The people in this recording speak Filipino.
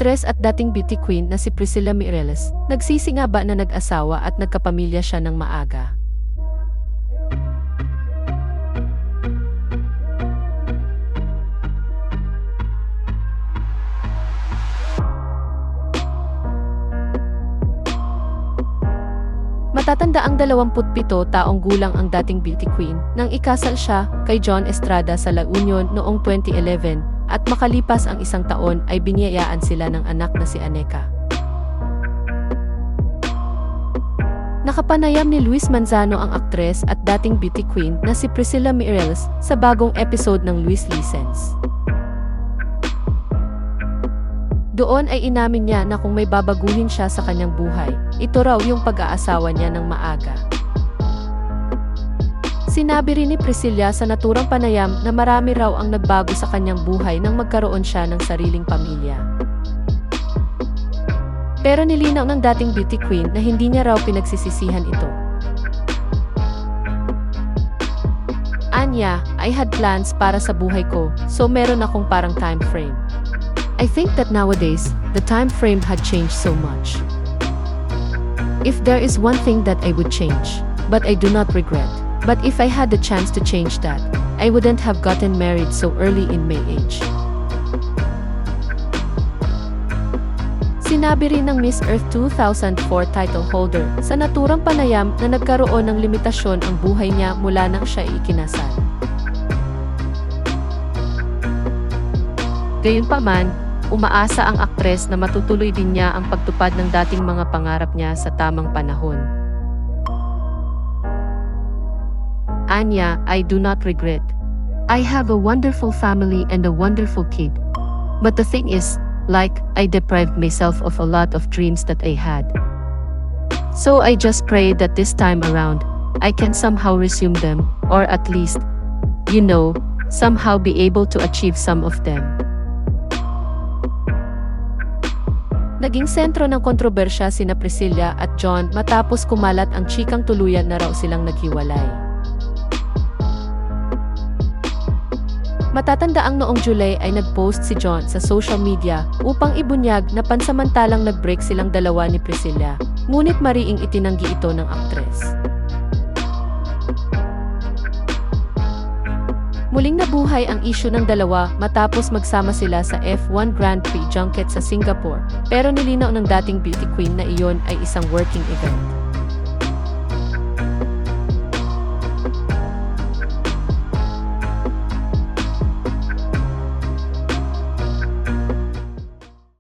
aktres at dating beauty queen na si Priscilla Mireles, nagsisingaba na nag-asawa at nagkapamilya siya ng maaga. Matatanda ang 27 taong gulang ang dating beauty queen nang ikasal siya kay John Estrada sa La Union noong 2011 at makalipas ang isang taon ay biniyayaan sila ng anak na si Aneca. Nakapanayam ni Luis Manzano ang aktres at dating beauty queen na si Priscilla Mireles sa bagong episode ng Luis Lizens. Doon ay inamin niya na kung may babaguhin siya sa kanyang buhay, ito raw yung pag-aasawa niya ng maaga. Sinabi rin ni Priscilla sa naturang panayam na marami raw ang nagbago sa kanyang buhay nang magkaroon siya ng sariling pamilya. Pero nilinaw ng dating beauty queen na hindi niya raw pinagsisisihan ito. Anya, I had plans para sa buhay ko, so meron akong parang time frame. I think that nowadays, the time frame had changed so much. If there is one thing that I would change, but I do not regret, but if I had the chance to change that, I wouldn't have gotten married so early in my age. Sinabi rin ng Miss Earth 2004 title holder sa naturang panayam na nagkaroon ng limitasyon ang buhay niya mula nang siya ikinasal. Gayunpaman, umaasa ang aktres na matutuloy din niya ang pagtupad ng dating mga pangarap niya sa tamang panahon. Anya, I do not regret. I have a wonderful family and a wonderful kid. But the thing is, like, I deprived myself of a lot of dreams that I had. So I just pray that this time around, I can somehow resume them, or at least, somehow be able to achieve some of them. Naging sentro ng kontrobersya sina Priscilla at John matapos kumalat ang chikang tuluyan na raw silang naghiwalay. Matatanda ang noong July ay nag-post si John sa social media upang ibunyag na pansamantalang nag-break silang dalawa ni Priscilla, ngunit mariing itinanggi ito ng aktres. Muling nabuhay ang isyu ng dalawa matapos magsama sila sa F1 Grand Prix junket sa Singapore, pero nilinaw ng dating beauty queen na iyon ay isang working event.